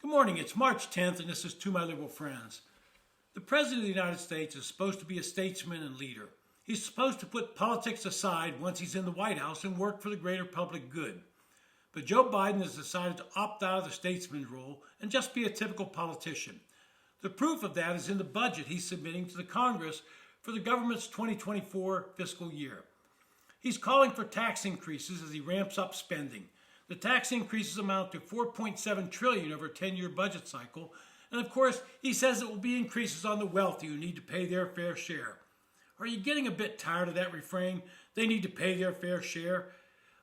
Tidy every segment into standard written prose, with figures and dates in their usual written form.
Good morning. It's March 10th, and this is To My Liberal Friends. The President of the United States is supposed to be a statesman and leader. He's supposed to put politics aside once he's in the White House and work for the greater public good. But Joe Biden has decided to opt out of the statesman role and just be a typical politician. The proof of that is in the budget he's submitting to the Congress for the government's 2024 fiscal year. He's calling for tax increases as he ramps up spending. The tax increases amount to $4.7 trillion over a 10-year budget cycle. And of course, he says it will be increases on the wealthy who need to pay their fair share. Are you getting a bit tired of that refrain? They need to pay their fair share.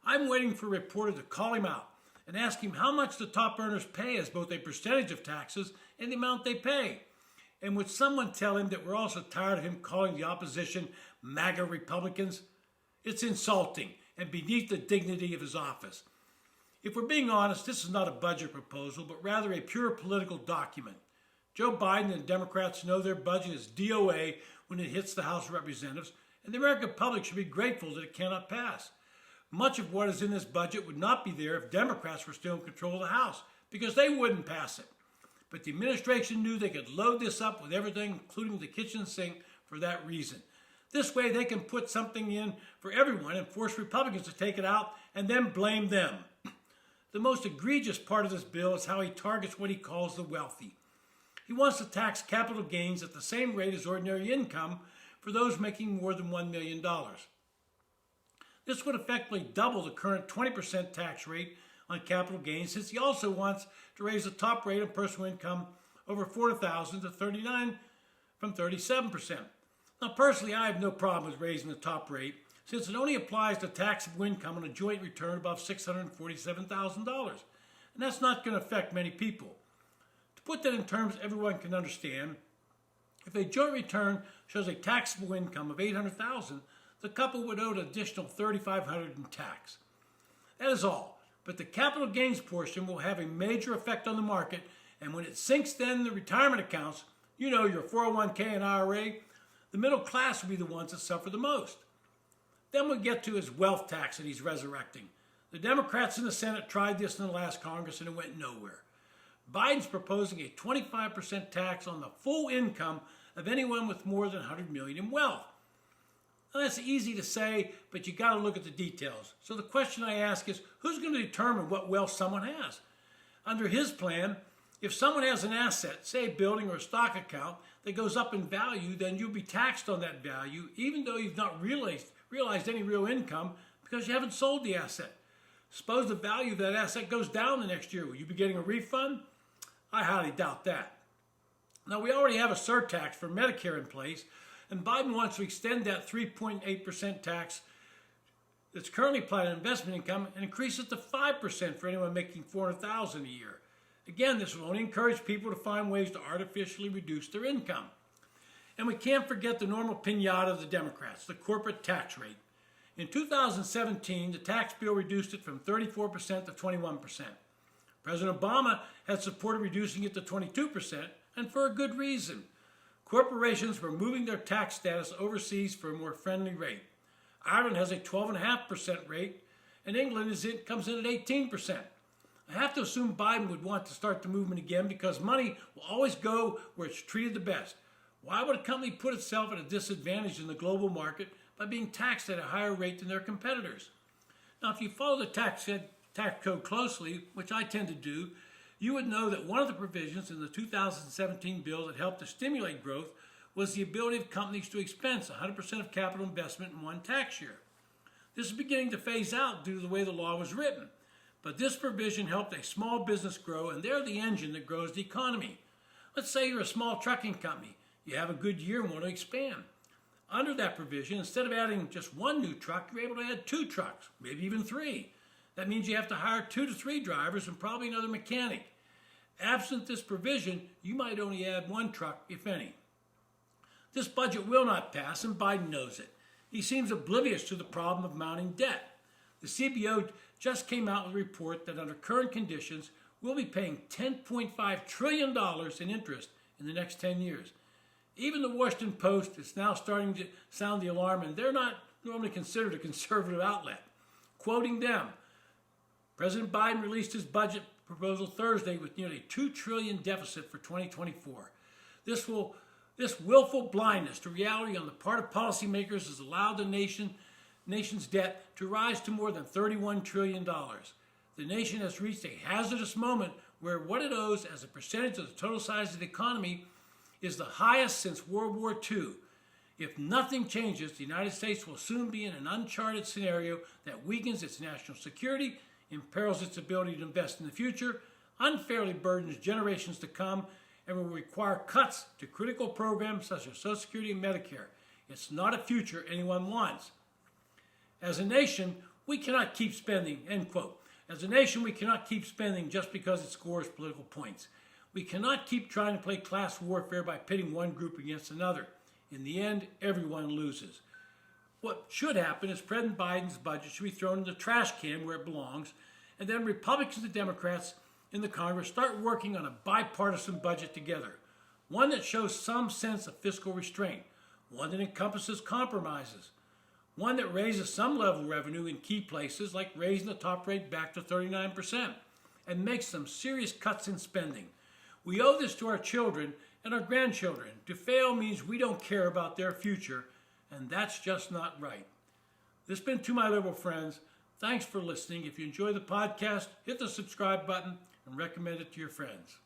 I'm waiting for a reporter to call him out and ask him how much the top earners pay as both a percentage of taxes and the amount they pay. And would someone tell him that we're also tired of him calling the opposition MAGA Republicans? It's insulting and beneath the dignity of his office. If we're being honest, this is not a budget proposal, but rather a pure political document. Joe Biden and Democrats know their budget is DOA when it hits the House of Representatives, and the American public should be grateful that it cannot pass. Much of what is in this budget would not be there if Democrats were still in control of the House, because they wouldn't pass it. But the administration knew they could load this up with everything, including the kitchen sink, for that reason. This way they can put something in for everyone and force Republicans to take it out and then blame them. The most egregious part of this bill is how he targets what he calls the wealthy. He wants to tax capital gains at the same rate as ordinary income for those making more than $1 million. This would effectively double the current 20% tax rate on capital gains, since he also wants to raise the top rate on personal income over $400,000 to 39% from 37%. Now, personally, I have no problem with raising the top rate, since it only applies to taxable income on a joint return above $647,000. And that's not going to affect many people. To put that in terms everyone can understand, if a joint return shows a taxable income of $800,000, the couple would owe an additional $3,500 in tax. That is all. But the capital gains portion will have a major effect on the market, and when it sinks then the retirement accounts, your 401k and IRA, the middle class will be the ones that suffer the most. Then we get to his wealth tax that he's resurrecting. The Democrats in the Senate tried this in the last Congress and it went nowhere. Biden's proposing a 25% tax on the full income of anyone with more than $100 million in wealth. Now, that's easy to say, but you got to look at the details. So the question I ask is, who's going to determine what wealth someone has? Under his plan, if someone has an asset, say a building or a stock account, that goes up in value, then you'll be taxed on that value, even though you've not realized any real income because you haven't sold the asset. Suppose the value of that asset goes down the next year. Will you be getting a refund? I highly doubt that. Now, we already have a surtax for Medicare in place, and Biden wants to extend that 3.8% tax that's currently applied on investment income and increase it to 5% for anyone making $400,000 a year. Again, this will only encourage people to find ways to artificially reduce their income. And we can't forget the normal piñata of the Democrats, the corporate tax rate. In 2017, the tax bill reduced it from 34% to 21%. President Obama had supported reducing it to 22%, and for a good reason. Corporations were moving their tax status overseas for a more friendly rate. Ireland has a 12.5% rate, and England comes in at 18%. I have to assume Biden would want to start the movement again because money will always go where it's treated the best. Why would a company put itself at a disadvantage in the global market by being taxed at a higher rate than their competitors? Now, if you follow the tax code closely, which I tend to do, you would know that one of the provisions in the 2017 bill that helped to stimulate growth was the ability of companies to expense 100% of capital investment in one tax year. This is beginning to phase out due to the way the law was written. But this provision helped a small business grow, and they're the engine that grows the economy. Let's say you're a small trucking company. You have a good year and want to expand. Under that provision, instead of adding just one new truck, you're able to add 2 trucks, maybe even 3. That means you have to hire 2 to 3 drivers and probably another mechanic. Absent this provision, you might only add 1 truck, if any. This budget will not pass, and Biden knows it. He seems oblivious to the problem of mounting debt. The CBO just came out with a report that under current conditions, we'll be paying $10.5 trillion in interest in the next 10 years. Even the Washington Post is now starting to sound the alarm, and they're not normally considered a conservative outlet. Quoting them, President Biden released his budget proposal Thursday with nearly $2 trillion deficit for 2024. This willful blindness to reality on the part of policymakers has allowed the nation's debt to rise to more than $31 trillion. The nation has reached a hazardous moment where what it owes as a percentage of the total size of the economy is the highest since World War II. If nothing changes, the United States will soon be in an uncharted scenario that weakens its national security, imperils its ability to invest in the future, unfairly burdens generations to come, and will require cuts to critical programs such as Social Security and Medicare. It's not a future anyone wants. As a nation, we cannot keep spending, end quote. As a nation, we cannot keep spending just because it scores political points. We cannot keep trying to play class warfare by pitting one group against another. In the end, everyone loses. What should happen is President Biden's budget should be thrown in the trash can where it belongs, and then Republicans and Democrats in the Congress start working on a bipartisan budget together. One that shows some sense of fiscal restraint, one that encompasses compromises, one that raises some level of revenue in key places like raising the top rate back to 39% and makes some serious cuts in spending. We owe this to our children and our grandchildren. To fail means we don't care about their future, and that's just not right. This has been To My Liberal Friends. Thanks for listening. If you enjoy the podcast, hit the subscribe button and recommend it to your friends.